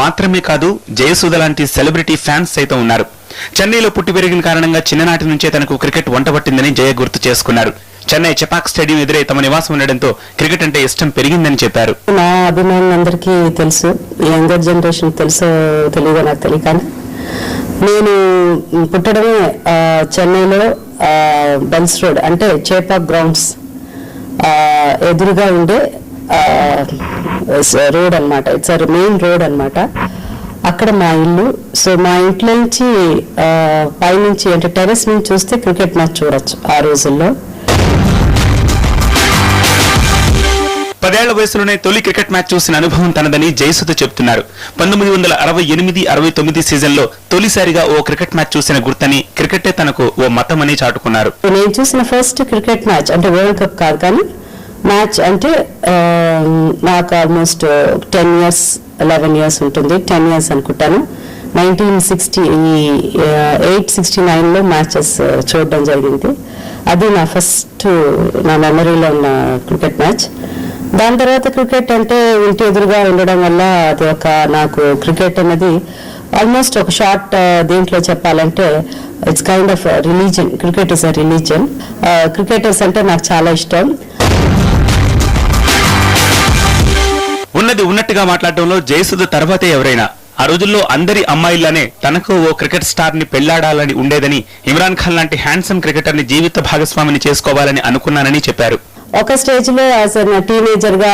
మాత్రమే కాదు జయసుధ లాంటి సెలబ్రిటీ ఫ్యాన్స్ సైతం ఉన్నారు. చెన్నైలో పుట్టి పెరిగిన కారణంగా చిన్ననాటి నుంచే తనకు క్రికెట్ వంటబట్టిందని జయ గుర్తు చేసుకున్నారు. చెన్నై చెపాక్ స్టేడియం ఎదురే తమ నివాసం ఉండడంతో క్రికెట్ అంటే ఇష్టం పెరిగిందని చెప్పారు. నా అభిమానులందరికీ తెలుసు, యంగర్ జనరేషన్ తెలుసో తెలియదో నాకు తెలియదు, కానీ నేను పుట్టడమే చెన్నైలో బెల్స్ రోడ్ అంటే చేపాక్ గ్రౌండ్స్ ఎదురుగా ఉండే రోడ్ అనమాట. ఇట్స్ మెయిన్ రోడ్ అనమాట. అక్కడ మా ఇల్లు. సో మా ఇంట్లో నుంచి పైనుంచి అంటే టెర్రస్ నుంచి చూస్తే క్రికెట్ మ్యాచ్ చూడొచ్చు ఆ రోజుల్లో. 10 ఏళ్ల వయసులోనే తొలి క్రికెట్ మ్యాచ్ చూసిన అనుభవం తనదని జయసుధ చెబుతున్నారు. 1968-69 సీజన్లో తొలిసారిగా ఓ క్రికెట్ మ్యాచ్ చూసిన గుర్తని, క్రికెటే తనకు ఓ మతమని చాటుకున్నారు. నేను చూసిన ఫస్ట్ క్రికెట్ మ్యాచ్ అంటే వరల్డ్ కప్ కాదు, కానీ మ్యాచ్ అంటే నాకు ఆల్మోస్ట్ 10 years 11 years ఉంటుంది, 10 years అనుకుంటాను. 1968-69లో మ్యాచెస్ చూడడం జరిగింది. అది నా ఫస్ట్ నా మెమరీలో ఉన్న క్రికెట్ మ్యాచ్. దాని తర్వాత క్రికెట్ అంటే ఇంటి ఎదురుగా ఉండడం వల్ల అది ఒక నాకు క్రికెట్ అనేది ఆల్మోస్ట్ ఒక షార్ట్ దీంట్లో చెప్పాలంటే it's kind of religion. Cricket is a religion. Cricketers అంటే నాకు చాలా ఇష్టం. ఉన్నది ఉన్నట్టుగా మాట్లాడటంలో జయసుధ తర్వాతే ఎవరైనా. ఆ రోజుల్లో అందరి అమ్మాయిలానే తనకు ఓ క్రికెట్ స్టార్ ని పెళ్లాడాలని ఉండేదని, ఇమ్రాన్ ఖాన్ లాంటి హ్యాండ్సమ్ క్రికెటర్ ని జీవిత భాగస్వామిని చేసుకోవాలని అనుకున్నానని చెప్పారు. ఒక స్టేజ్ లో యాజ్ టీనేజర్ గా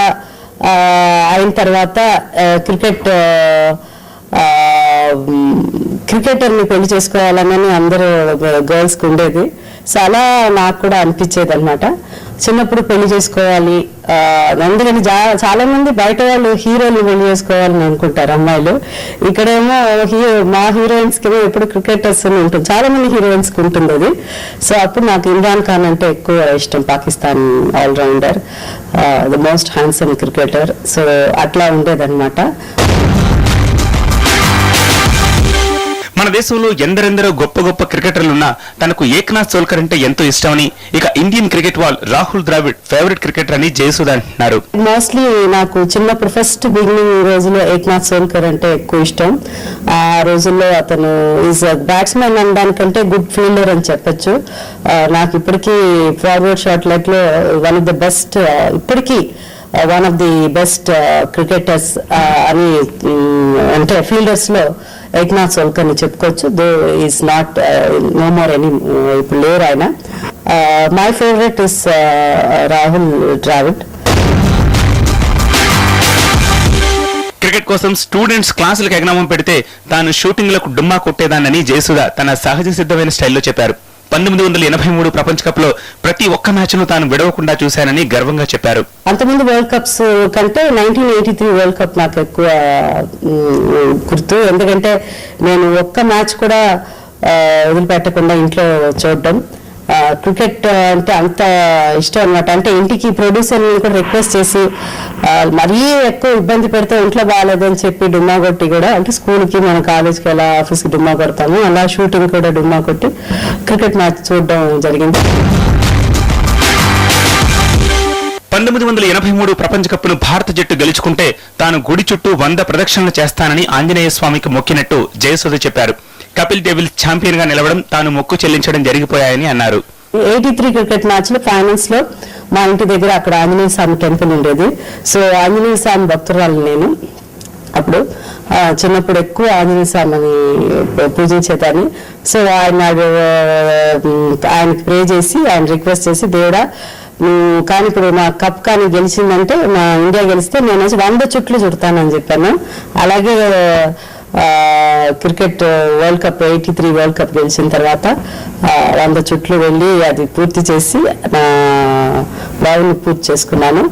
అయిన తర్వాత క్రికెటర్ ని పెళ్లి చేసుకోవాలని అందరూ గర్ల్స్ కి ఉండేది. సో అలా నాకు కూడా అనిపించేది అనమాట. చిన్నప్పుడు పెళ్లి చేసుకోవాలి, అందుకని చాలా మంది బయట వాళ్ళు హీరోని పెళ్లి చేసుకోవాలని అనుకుంటారు అమ్మాయిలు. ఇక్కడేమో మా హీరోయిన్స్ కి ఎప్పుడు క్రికెటర్స్ ఉంటుంది, చాలా మంది హీరోయిన్స్ కి ఉంటుంది అది. సో అప్పుడు నాకు ఇమ్రాన్ ఖాన్ అంటే ఎక్కువ ఇష్టం, Pakistan allrounder, the most handsome cricketer. So అట్లా ఉండేదన్నమాట. మన దేశంలో ఎందరెందరో గొప్ప గొప్ప క్రికెటర్లున్నా తనకు ఏక్నాథ్ సోల్కర్ అంటే ఎంతో ఇష్టమని, ఇక Indian cricket wall Rahul Dravid favourite cricketer అని జయసుధ అంటున్నారు. మోస్ట్లీ నాకు చిన్నప్పుడు ఫస్ట్ బిగినింగ్ రోజుల్లో ఏక్నాథ్ సోల్కర్ అంటే ఎక్కువ ఇష్టం. ఆ రోజుల్లో అతను ఈజ్ బ్యాట్స్మెన్ అనడానికంటే గుడ్ ఫీల్డర్ అని చెప్పొచ్చు. నాకు ఇప్పటికీ ఫార్వర్డ్ షాట్ లెగ్ లో వన్ ఆఫ్ ద బెస్ట్, ఇప్పటికీ one of the best cricketers అని అంటే ఫీల్డర్స్ లో ఏక్నాథ్ సోల్కర్ ని చెప్పుకోవచ్చు. Though is not no more any, ఇప్పుడు లేరు ఆయన. My favourite is Rahul Dravid. Cricket కోసం స్టూడెంట్స్ క్లాసులకు ఎగనామం పెడితే తాను షూటింగ్లకు డుమ్మా కొట్టేదానని జయసుధ తన సహజ సిద్ధమైన స్టైల్లో చెప్పారు. 1983 ప్రపంచ కప్ లో ప్రతి ఒక్క మ్యాచ్ ను తాను విడవకుండా చూశానని గర్వంగా చెప్పారు. అంతకుముందు వరల్డ్ కప్స్ కంటే 1983 వరల్డ్ కప్ నాకు ఎక్కువ గుర్తు. ఎందుకంటే నేను ఒక్క మ్యాచ్ కూడా వదిలిపెట్టకుండా ఇంట్లో చూడడం. క్రికెట్ అంటే అంత ఇష్టం అనమాట. అంటే ఇంటికి ప్రొడ్యూసర్ కూడా రిక్వెస్ట్ చేసి మరీ ఎక్కువ ఇబ్బంది పెడితే ఇంట్లో బాగాలేదని చెప్పి డుమ్మా కొట్టి కూడా, అంటే స్కూల్కి మన కాలేజ్కి ఎలా ఆఫీస్కి డుమ్మా కొడతాము అలా షూటింగ్ కూడా డుమ్మా కొట్టి క్రికెట్ మ్యాచ్ చూడడం జరిగింది. 1983 ప్రపంచ కప్ను భారత జట్టు గెలుచుకుంటే తాను గుడి చుట్టూ 100 ప్రదక్షిణలు చేస్తానని ఆంజనేయ స్వామికి మొక్కినట్టు జయసుధ చెప్పారు. కపిల్ డేవిల్ ఛాంపియన్ గా నిలవడం, తాను మొక్కు చెల్లించడం జరిగిపోయాయని అన్నారు. 83 క్రికెట్ మ్యాచ్ లో ఫైనల్స్ లో మా ఇంటి దగ్గర అక్కడ ఆంజనేయ స్వామి టెంపుల్ ఉండేది. సో ఆంజనేయ స్వామి భక్తురాలు నేను. అప్పుడు చిన్నప్పుడు ఎక్కువ ఆంజనేయ స్వామిని పూజించేదాన్ని. సో ఆయనకి ప్రే చేసి ఆయన రిక్వెస్ట్ చేసి, దేవుడా కానీ ఇప్పుడు నా కప్ కానీ గెలిచిందంటే, మా ఇండియా గెలిస్తే నేను 100 చుట్లు చుడతానని చెప్పాను. అలాగే cricket world cup 83 world cup గెలిచిన తర్వాత 100 చుట్లు వెళ్ళి అది పూర్తి చేసి నా బావుని పూర్తి చేసుకున్నాను.